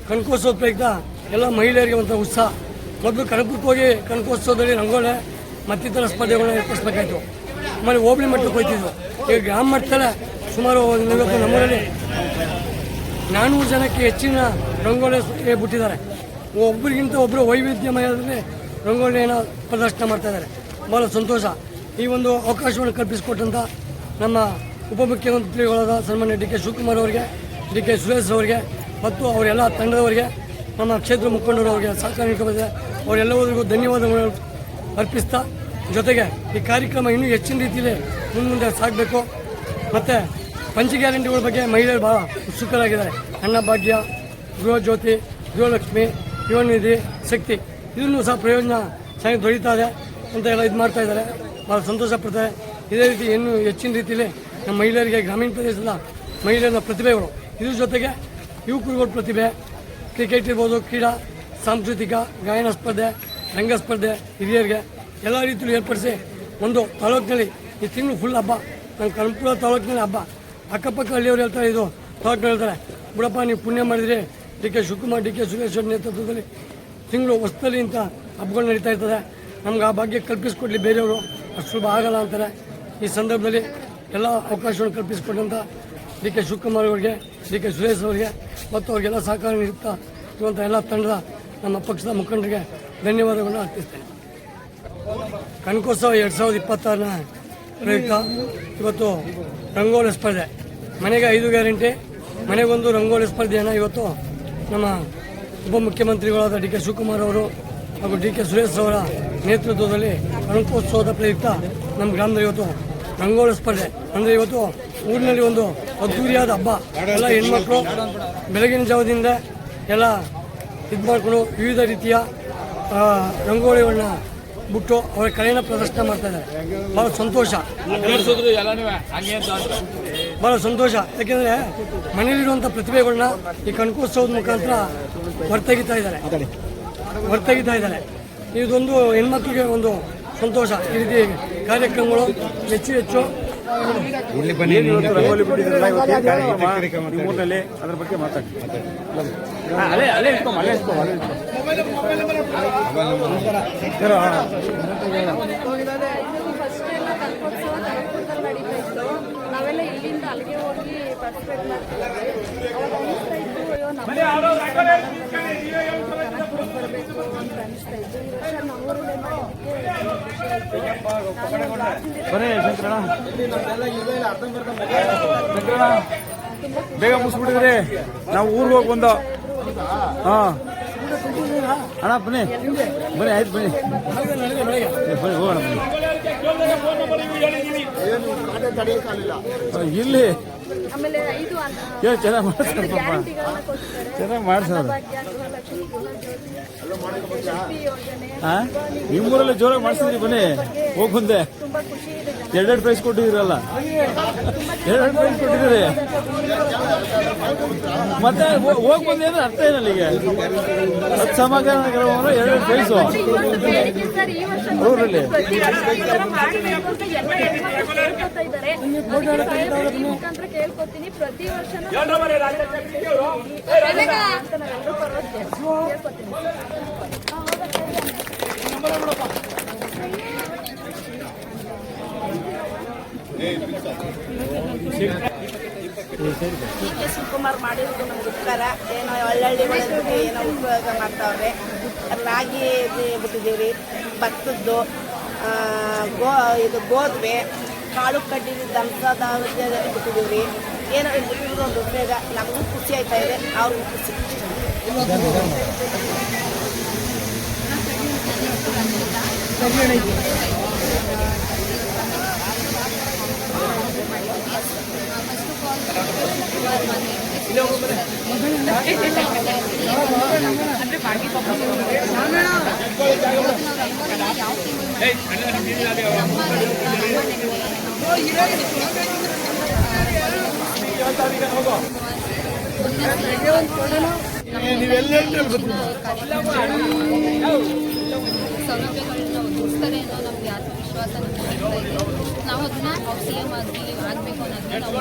ಕನಕೋತ್ಸವ ಪ್ರಯುಕ್ತ ಎಲ್ಲ ಮಹಿಳೆಯರಿಗೆ ಒಂದು ಉತ್ಸಾಹ. ಮೊದಲು ಕನಕಪುರಕ್ಕೆ ಹೋಗಿ ಕನಕೋತ್ಸವದಲ್ಲಿ ರಂಗೋಲೆ ಮತ್ತಿತರ ಸ್ಪರ್ಧೆಗಳನ್ನ ಏರ್ಪಡಿಸಬೇಕಾಯಿತು. ಆಮೇಲೆ ಹೋಬಳಿ ಮಟ್ಟಕ್ಕೆ ಹೋಗ್ತಿದ್ವು. ಈಗ ಗ್ರಾಮ ಮಟ್ಟದಲ್ಲೇ ಸುಮಾರು ನಮ್ಮೂರಲ್ಲಿ 400 ಜನಕ್ಕೆ ಹೆಚ್ಚಿನ ರಂಗೋಲಿ ಬಿಟ್ಟಿದ್ದಾರೆ. ಒಬ್ಬರಿಗಿಂತ ಒಬ್ಬರು ವೈವಿಧ್ಯಮಯದಲ್ಲಿ ರಂಗೋಲಿಯನ್ನು ಪ್ರದರ್ಶನ ಮಾಡ್ತಾ ಇದ್ದಾರೆ. ಭಾಳ ಸಂತೋಷ. ಈ ಒಂದು ಅವಕಾಶವನ್ನು ಕಲ್ಪಿಸಿಕೊಟ್ಟಂಥ ನಮ್ಮ ಉಪಮುಖ್ಯಮಂತ್ರಿಗಳಾದ ಸನ್ಮಾನ್ಯ ಡಿ ಕೆ ಶಿವಕುಮಾರ್ ಅವರಿಗೆ, ಡಿ ಕೆ ಸುರೇಶ್ ಅವರಿಗೆ ಮತ್ತು ಅವರೆಲ್ಲ ತಂಡದವರಿಗೆ, ನಮ್ಮ ಕ್ಷೇತ್ರ ಮುಖಂಡರವರಿಗೆ ಸಹಕಾರ ನೀಡಿಕೊಂಡಿದೆ. ಅವರೆಲ್ಲರಿಗೂ ಧನ್ಯವಾದಗಳು ಅರ್ಪಿಸ್ತಾ, ಜೊತೆಗೆ ಈ ಕಾರ್ಯಕ್ರಮ ಇನ್ನೂ ಹೆಚ್ಚಿನ ರೀತಿಯಲ್ಲಿ ಮುಂದೆ ಸಾಗಬೇಕು. ಮತ್ತು ಪಂಚ ಗ್ಯಾರಂಟಿಗಳ ಬಗ್ಗೆ ಮಹಿಳೆಯರು ಭಾಳ ಉತ್ಸುಕರಾಗಿದ್ದಾರೆ. ಅನ್ನಭಾಗ್ಯ, ಗೃಹ ಜ್ಯೋತಿ, ಗೃಹಲಕ್ಷ್ಮಿ, ಯುವನಿಧಿ, ಶಕ್ತಿ ಇದನ್ನು ಸಹ ಪ್ರಯೋಜನ ಚೆನ್ನಾಗಿ ದೊರೀತಾ ಇದೆ ಅಂತ ಎಲ್ಲ ಇದು ಮಾಡ್ತಾ ಇದ್ದಾರೆ. ಭಾಳ ಸಂತೋಷ ಪಡ್ತಾರೆ. ಇದೇ ರೀತಿ ಇನ್ನೂ ಹೆಚ್ಚಿನ ರೀತಿಯಲ್ಲಿ ನಮ್ಮ ಮಹಿಳೆಯರಿಗೆ, ಗ್ರಾಮೀಣ ಪ್ರದೇಶದ ಮಹಿಳೆಯರ ಪ್ರತಿಭೆಗಳು, ಇದ್ರ ಜೊತೆಗೆ ಯುವಕರುಗಳ ಪ್ರತಿಭೆ, ಕ್ರಿಕೆಟ್ ಇರ್ಬೋದು, ಕ್ರೀಡಾ, ಸಾಂಸ್ಕೃತಿಕ, ಗಾಯನ ಸ್ಪರ್ಧೆ, ರಂಗ ಸ್ಪರ್ಧೆ, ಹಿರಿಯರಿಗೆ ಎಲ್ಲ ರೀತಿಯಲ್ಲೂ ಏರ್ಪಡಿಸಿ ಒಂದು ತಾಲೂಕಿನಲ್ಲಿ ಈ ತಿಂಗಳು ಫುಲ್ ಹಬ್ಬ. ನಮ್ಮ ಕನಕಪುರ ತಾಲೂಕಿನಲ್ಲಿ ಹಬ್ಬ. ಅಕ್ಕಪಕ್ಕ ಹಳ್ಳಿಯವರು ಹೇಳ್ತಾರೆ, ಇದು ತಾಲೂಕಿನ ಹೇಳ್ತಾರೆ, ಬಿಡಪ್ಪ ನೀವು ಪುಣ್ಯ ಮಾಡಿದರೆ D K Shivakumar, D K Suresh ಅವರ ನೇತೃತ್ವದಲ್ಲಿ ತಿಂಗಳು ಹೊಸದಲ್ಲಿ ಇಂಥ ಹಬ್ಬಗಳು ನಡೀತಾ ಇರ್ತದೆ. ನಮ್ಗೆ ಆ ಭಾಗ್ಯ ಕಲ್ಪಿಸ್ಕೊಡ್ಲಿ ಬೇರೆಯವರು, ಅಷ್ಟು ಸುಲಭ ಆಗಲ್ಲ ಅಂತಾರೆ. ಈ ಸಂದರ್ಭದಲ್ಲಿ ಎಲ್ಲ ಅವಕಾಶವನ್ನು ಕಲ್ಪಿಸಿಕೊಟ್ಟಂಥ ಡಿ ಕೆ ಶಿವಕುಮಾರ್ ಅವರಿಗೆ, ಡಿ ಕೆ ಸುರೇಶ್ ಅವರಿಗೆ ಮತ್ತು ಅವರಿಗೆಲ್ಲ ಸಹಕಾರ ನೀಡುತ್ತಾ ಇರುವಂಥ ಎಲ್ಲ ತಂಡದ ನಮ್ಮ ಪಕ್ಷದ ಮುಖಂಡರಿಗೆ ಧನ್ಯವಾದಗಳನ್ನು ಅರ್ಪಿಸ್ತೇನೆ. ಕನಕೋತ್ಸವ 2026ನ ಪ್ರಯುಕ್ತ ಇವತ್ತು ರಂಗೋಲಿ ಸ್ಪರ್ಧೆ, ಮನೆಗೆ 5 ಗ್ಯಾರಂಟಿ, ಮನೆಗೊಂದು ರಂಗೋಲಿ ಸ್ಪರ್ಧೆಯನ್ನು ಇವತ್ತು ನಮ್ಮ ಉಪಮುಖ್ಯಮಂತ್ರಿಗಳಾದ ಡಿ ಕೆ ಶಿವಕುಮಾರ್ ಅವರು ಹಾಗೂ ಡಿ ಕೆ ಸುರೇಶ್ ಅವರ ನೇತೃತ್ವದಲ್ಲಿ ಕನಕೋತ್ಸವದ ಪ್ರಯುಕ್ತ ನಮ್ಮ ಗ್ರಾಮದಲ್ಲಿ ಇವತ್ತು ರಂಗೋಲಿ ಸ್ಪರ್ಧೆ. ಅಂದರೆ ಇವತ್ತು ಊರಿನಲ್ಲಿ ಒಂದು ಅದ್ದೂರಿಯಾದ ಹಬ್ಬ. ಎಲ್ಲ ಹೆಣ್ಮಕ್ಳು ಬೆಳಗಿನ ಜಾವದಿಂದ ಎಲ್ಲ ಇದು ಮಾಡಿಕೊಂಡು ವಿವಿಧ ರೀತಿಯ ರಂಗೋಲಿಗಳನ್ನ ಬಿಟ್ಟು ಅವರ ಕಲೆಯನ್ನು ಪ್ರದರ್ಶನ ಮಾಡ್ತಾ ಇದ್ದಾರೆ. ಭಾಳ ಸಂತೋಷ, ಭಾಳ ಸಂತೋಷ. ಯಾಕೆಂದರೆ ಮನೆಯಲ್ಲಿರುವಂಥ ಪ್ರತಿಭೆಗಳನ್ನ ಈ ಕನಕೋತ್ಸವದ ಮುಖಾಂತರ ಹೊರತೆಗಿತಾ ಇದ್ದಾರೆ. ಇದೊಂದು ಹೆಣ್ಮಕ್ಳಿಗೆ ಒಂದು ಸಂತೋಷ. ಈ ರೀತಿ ಕಾರ್ಯಕ್ರಮಗಳು ಹೆಚ್ಚು ಇಲ್ಲಿ ಬನ್ನಿ. ರಂಗೋಲಿ ಬಿಟ್ಟಿದ್ರಲ್ಲ ಊರಿನಲ್ಲಿ, ಅದ್ರ ಬಗ್ಗೆ ಮಾತಾಡಿ. ನಾವೆಲ್ಲ ಇಲ್ಲಿಂದ ಅಲ್ಲಿಗೆ ಹೋಗಿ ಪಾರ್ಟಿಸಿಪೇಟ್ ಬರಬೇಕು ಅಂತ ಅನಿಸ್ತಾ ಇತ್ತು. ಈ ವರ್ಷ ನಮ್ಮೂರಲ್ಲೇ ಬೇಗ ಮುಗಿಸ್ಬಿಟ್ಟಿದ್ರಿ, ನಾವು ಊರಿಗೆ ಹೋಗಿ ಬಂದು. ಹಾಂ ಅಣ್ಣ ಬನ್ನಿ ಆಯ್ತು, ಬನ್ನಿ ಹೋಗೋಣ. ಇಲ್ಲಿ ಚೆನ್ನಾಗಿ ಮಾಡ್ತಾರೆ, ಚೆನ್ನಾಗಿ ಮಾಡ್ಸೋದು. ಹಾಂ ನಿಮ್ಮೂರಲ್ಲಿ ಜೋರಾಗಿ ಮಾಡಿಸಿದ್ರಿ, ಬನ್ನಿ ಹೋಗಿ ಬಂದೆ. 2 ಪ್ರೈಸ್ ಕೊಟ್ಟಿದ್ದೀರಲ್ಲ, 2 ಪ್ರೈಸ್ ಕೊಟ್ಟಿದ್ದೀರಿ. ಮತ್ತೆ ಹೋಗಿ ಬಂದೆ ಅಂದ್ರೆ ಅರ್ಥ ಏನಲ್ಲ. ಈಗ 10 ಸಮಾಧಾನ 2 ಪ್ರೈಸು ಊರಲ್ಲಿ. ಕೇಳ್ಕೊತೀನಿ ಪ್ರತಿ ವರ್ಷ ಡಿ ಕೆ ಶಿವಕುಮಾರ್ ಮಾಡಿರೋದು ನಮ್ಗೆ ಉಪಕಾರ. ಏನೋ ಹಳ್ಳಿಗಳಲ್ಲಿ ಏನೋ ಉಪಯೋಗ ಮಾಡ್ತಾವ್ರೆ. ರಾಗಿ ಬಿಟ್ಟಿದ್ದೀವಿ, ಭತ್ತದ್ದು, ಇದು ಗೋಧುವೆ, ಕಾಳು ಕಡ್ಡಿ ದನದ ಬಿಟ್ಟಿದ್ದೀವಿ. ಏನೋ ಬಿಟ್ಟಿರೋದು ಒಂದು ಉಪಯೋಗ. ನಮಗೂ ಖುಷಿ ಆಯ್ತಾ ಇದೆ, ಅವ್ರಿಗೂ ಖುಷಿ. ಸೌಲಭ್ಯಗಳನ್ನ ಒದಗಿಸ್ತಾರೆ ಅನ್ನೋ ನಮ್ಗೆ ಆತ್ಮವಿಶ್ವಾಸ ನಾವು ಅದನ್ನ CM ಆಗಬೇಕು ಅನ್ನೋದನ್ನ ನಾವು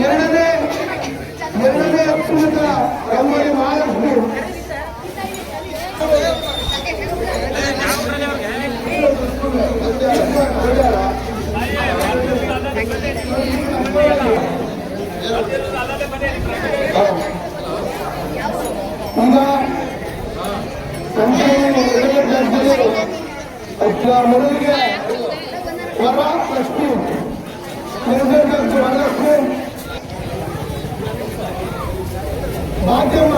ಎರಡನೇ ಅಕ್ಷರ ರಂಗೋಲಿ ಮಹಾಲಕ್ಷ್ಮಿ ಈಗ ಮೊದಲಿಗೆ ವರಲಕ್ಷ್ಮಿ ವರಲಕ್ಷ್ಮಿ ಭಾಗ್ಯಮ್ಮ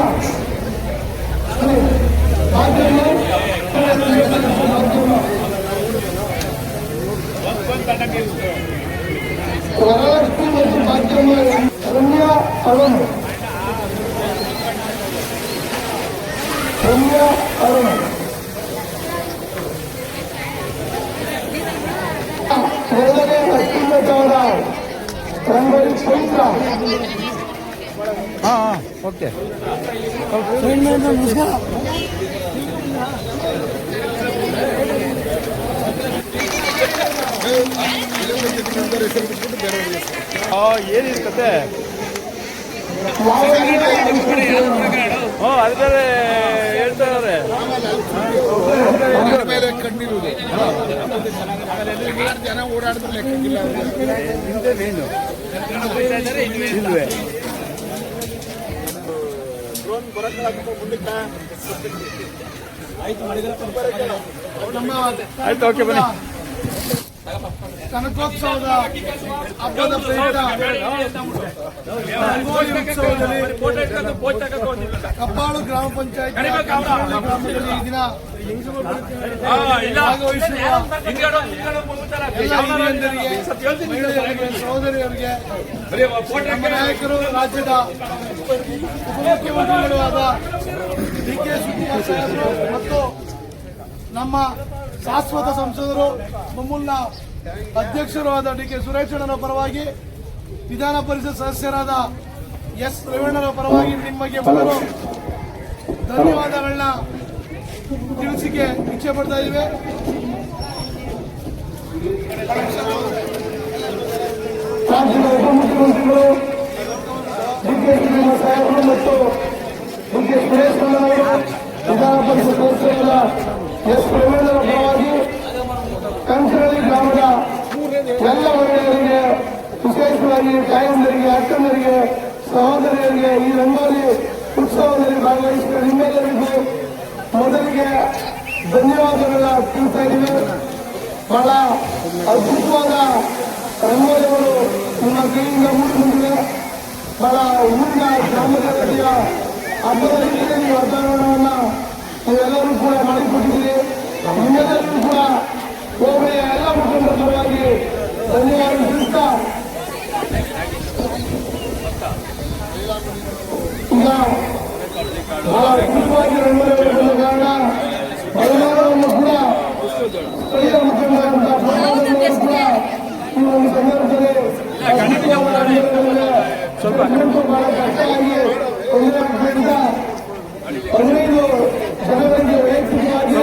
ವರಲಕ್ಷ್ಮಿ ಮತ್ತು ಭಾಗ್ಯಮ್ಮ ರಮ್ಯಾ ಅರುಣ್ ಎರಡನೇ ಅತ್ಯುನ್ನತವಾದ ರಂಗೋಲಿ ಪವಿತ್ರ ಓಕೆ ನಮಸ್ಕಾರ. ಏನಿದೆ ಕತೆ? ಅದು ಬೇರೆ ಹೇಳ್ತಾರೆ ಮೇಲೆ ಕಣ್ಣಿರುವುದು ಜನ ಓಡಾಡಿದ್ರೆ ಲೆಕ್ಕಕ್ಕಿಲ್ಲ. ಹಿಂದೆ ಮೇನು ಇಲ್ವೇ ಆಯ್ತು, ಓಕೆ ಬನ್ನಿ. ಕನಕೋತ್ಸವದ ಹಬ್ಬದ ಪ್ರಯುಕ್ತ ರಂಗೋಲಿ ಉತ್ಸವದಲ್ಲಿ ಕಬ್ಬಾಳು ಗ್ರಾಮ ಪಂಚಾಯತ್ ಗ್ರಾಮದಲ್ಲಿ ಈ ದಿನ ಭಾಗವಹಿಸಿರುವ ಎಲ್ಲ ಹಿರಿಯರಿಗೆ, ಮಹಿಳೆಯರಿಗೆ, ಸಹೋದರಿಯರಿಗೆ, ನಮ್ಮ ನಾಯಕರು, ರಾಜ್ಯದ ಉಪಮುಖ್ಯಮಂತ್ರಿಗಳು ಆದ DK ಶಿವಕುಮಾರ್ ಸಾಹೇಬರು ಮತ್ತು ನಮ್ಮ ಶಾಶ್ವತ ಸಂಸದರು ಮಮ್ಮೂಲ್ನ ಅಧ್ಯಕ್ಷರು ಆದ DK ಸುರೇಶಣ್ಣನ ಪರವಾಗಿ, ವಿಧಾನ ಪರಿಷತ್ ಸದಸ್ಯರಾದ S ರೇವಣ್ಣರ ಪರವಾಗಿ ನಿಮಗೆ ಮೊದಲು ಧನ್ಯವಾದಗಳನ್ನ ತಿಳಿಸಿಕೆ ಇಚ್ಛೆ ಪಡ್ತಾ ಇದ್ದೇವೆ. ರಾಜ್ಯದ ಉಪಮುಖ್ಯಮಂತ್ರಿಗಳು DK ಶಿವಕುಮಾರ್ ಸಾಹೇಬರು ಮತ್ತು DK ಸುರೇಶಣ್ಣನವರು, ವಿಧಾನ ಪರಿಷತ್ ಸದಸ್ಯರಾದ S ರೇವಣ್ಣರ ಪರವಾಗಿ ಕಂಕರಳ್ಳಿ ಗ್ರಾಮದ ಎಲ್ಲ ಮಹಿಳೆಯರಿಗೆ, ವಿಶೇಷವಾಗಿ ತಾಯಂದರಿಗೆ, ಅಕ್ಕಂದರಿಗೆ, ಸಹೋದರಿಯರಿಗೆ ಈ ರಂಗೋಲಿ ಉತ್ಸವದಲ್ಲಿ ಭಾಗವಹಿಸಿದ ನಿಮ್ಮೆಲ್ಲರಿಗೂ ಮೊದಲಿಗೆ ಧನ್ಯವಾದಗಳನ್ನ ತಿಳಿಸ್ತಾ ಇದ್ದೀವಿ. ಬಹಳ ಅದ್ಭುತವಾದ ರಂಗೋಲಿಗಳು ನಿಮ್ಮ ಕೈಯಿಂದ ಮೂಡಿಬಂದಿವೆ. ಬಹಳ ಊರಿನ ಗ್ರಾಮದ ಹಬ್ಬದ ರೀತಿಯಲ್ಲಿ ವಾತಾವರಣವನ್ನ ನೀವೆಲ್ಲರೂ ಕೂಡ ಮಾಡಿಕೊಟ್ಟಿದ್ದೀರಿ. ನಿಮ್ಮೆಲ್ಲರಿಗೂ ಕೂಡ ಹೋಬಳಿಯ ಎಲ್ಲ ಮುಖಂಡರ ಪರವಾಗಿ ಧನ್ಯವಾದ ತಿಳಿಸ್ತಾ, ಈಗ ಬಹಳ ಅದ್ಭುತವಾಗಿ ರಂಗೋಲಿಗಳು ಬಂದ ಕಾರಣ ಮಹಿಳೆಯರನ್ನು ಕೂಡ ಸ್ಥಳೀಯ ಮುಖಂಡರಾದಂತಹ ಪ್ರಧಾನಮಂತ್ರಿಗಳು ಕೂಡ ಈ ಒಂದು ಸಂದರ್ಭದಲ್ಲಿ ಬಹಳ ಕಷ್ಟವಾಗಿ ತೊಂದರೆ 15 ಜನರಿಗೆ ವೈಯಕ್ತಿಕವಾಗಿ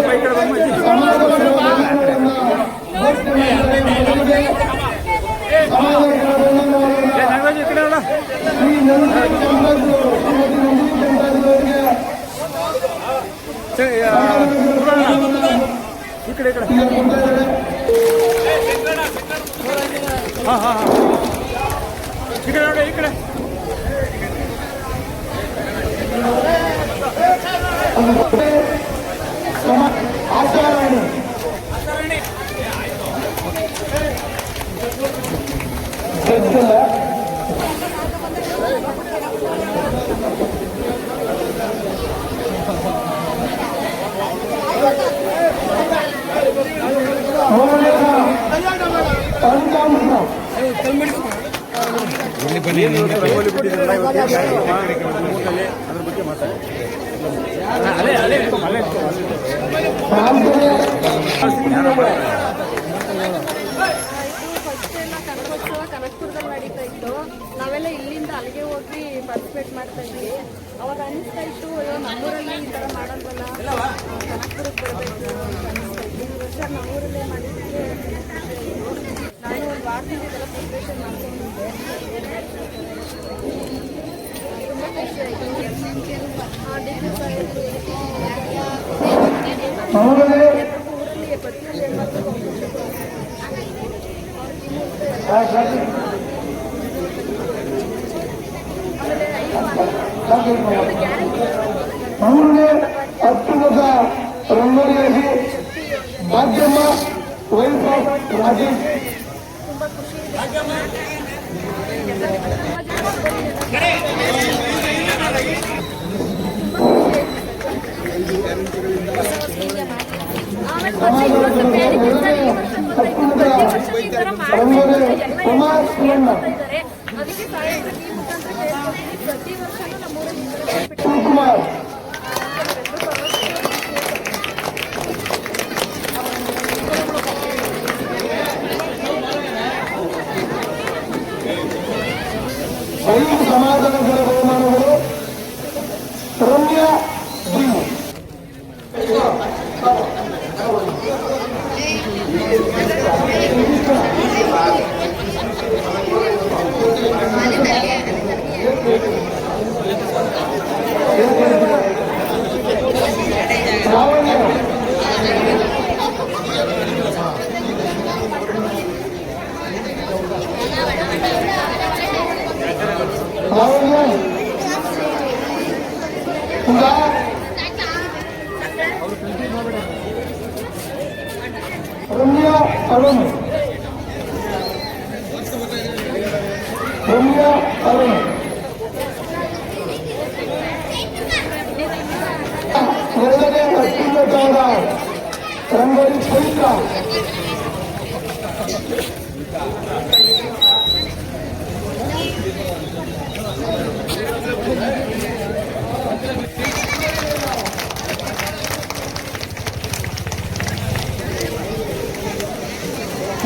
ಈ ಕಡೆ ನೋಡಿ, ಈ ಕಡೆ ಆಚಾರಣೆ ರಂಗೋಲಿ ಬಿಟ್ಟಿದ್ರಲ್ಲ ಊರಲ್ಲಿ, ಅದ್ರ ಬಗ್ಗೆ ಮಾತಾಡಿ. ಫಸ್ಟ್ ಎಲ್ಲ ಕನಕೋತ್ಸವ ಕನಕಪುರದಲ್ಲಿ ನಡೀತಾ ಇತ್ತು. ಇಲ್ಲಿಂದ ಅಲ್ಲಿಗೆ ಹೋಗಿ ಪಾರ್ಟಿಸಿಪೇಟ್ ಮಾಡ್ತಾ ಇದ್ವಿ. ಅವಾಗ ಅನಿಸ್ತಾ ಇತ್ತು, ಅಯ್ಯೋ ನಮ್ಮೂರಲ್ಲಿ ಈ ಥರ ಮಾಡಲ್ವಲ್ಲ, ಕನಕಪುರಕ್ಕೆ ಬರಬೇಕು ಅಂತ ಅನಿಸ್ತಾ ಇತ್ತು. ಈ ವರ್ಷ ನಮ್ಮೂರಲ್ಲೇ ಮಾಡಿದ್ದಕ್ಕೆ ನಾನು ಒಂದು ವಾರದಿಂದ ಇದೆಲ್ಲ ಪ್ರಿಪ್ರೇಷನ್ ಮಾಡ್ಕೊಂಡಿದ್ದೆ. ತುಂಬ ಖುಷಿ ಆಯಿತು. ಊರಲ್ಲಿ ಪ್ರತಿಯೊಂದು ಹೆಣ್ಮಕ್ಳಿಗೂ ಅವರಿಗೆ ಅತ್ಯುನ್ನತ ರಂಗೋಲಿ ಹಾಕಿ ಮಾಧ್ಯಮ ವೈಫ್ ಆಫ್ ರಾಜೇಶ್ ತುಂಬ ಖುಷಿ ಇದೆ. ಅದಕ್ಕೆ ಸಾಹಿತ್ಯ ಈ ಮುಖಾಂತರ ಹೇಳ್ಕೊಡ್ತೀನಿ. ಪ್ರತಿ ವರ್ಷನೂ ನಮ್ಮೂರಲ್ಲಿ ಶಿವಕುಮಾರ್ ಐದು ಸಮಾಜದ ಬಹುಮಾನಗಳು ರಮ್ಯಾ ಜಿ. ಲಾವಣ್ಯ ಲಾವಣ್ಯ ಸುಧಾ ರಮ್ಯಾ ಅರುಣ್ ರಮ್ಯಾ ಅರುಣ್ ಎರಡನೇ ಅತ್ಯುನ್ನತವಾದ ರಂಗೋಲಿ ಪವಿತ್ರ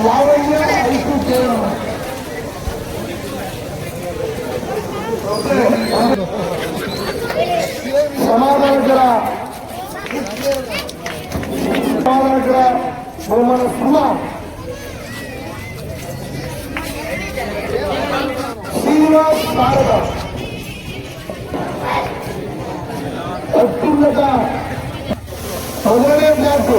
ಲಾವಣ್ಯ ಐದು ಜೈನ ಸಮಾಧಾನಕರ ಬಹುಮಾನ ಸುಮಾ ಶ್ರೀನಿವಾಸ್ ಭಾರತ ಅತ್ಯುನ್ನತ ಮೊದಲನೇ ಬ್ಲಾಕ್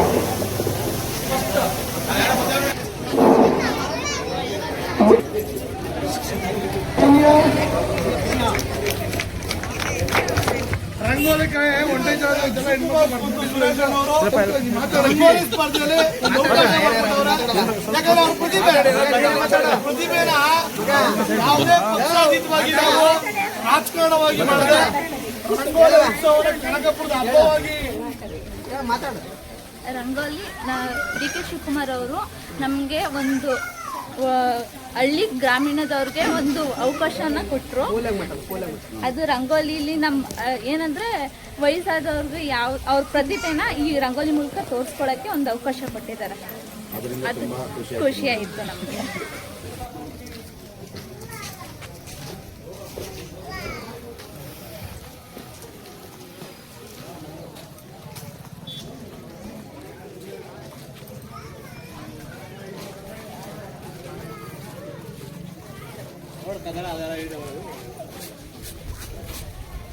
ರಂಗೋಲಿ ಒಂದೇ ರಂಗೋಲಿ ಸ್ಪರ್ಧೆಯಲ್ಲಿ ಯಾಕಂದ್ರೆ ಅವ್ರ ಪ್ರತಿಭೆನ ಯಾವುದೇ ಪಕ್ಷಾತೀತವಾಗಿ ನಾವು ರಾಜಕಾರಣವಾಗಿ ಮಾಡಿದ್ರೆ ರಂಗೋಲಿ ಉತ್ಸವವನ್ನು ಕನಕಪುರದ ಹಬ್ಬವಾಗಿ ರಂಗೋಲಿ ಡಿ ಕೆ ಶಿವಕುಮಾರ್ ಅವರು ನಮಗೆ ಒಂದು ಹಳ್ಳಿ ಗ್ರಾಮೀಣದವ್ರಿಗೆ ಒಂದು ಅವಕಾಶನ ಕೊಟ್ಟರು. ಅದು ರಂಗೋಲಿಲಿ ನಮ್ಮ ಏನಂದರೆ ವಯಸ್ಸಾದವ್ರಿಗೆ ಅವ್ರ ಪ್ರತಿಭೆನ ಈ ರಂಗೋಲಿ ಮೂಲಕ ತೋರಿಸ್ಕೊಳ್ಳೋಕ್ಕೆ ಒಂದು ಅವಕಾಶ ಕೊಟ್ಟಿದ್ದಾರೆ. ಅದು ಖುಷಿ ಆಯಿತು ನಮಗೆ.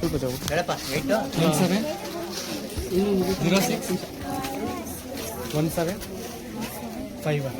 ಸ್ವಲ್ಪ 17 06 17 51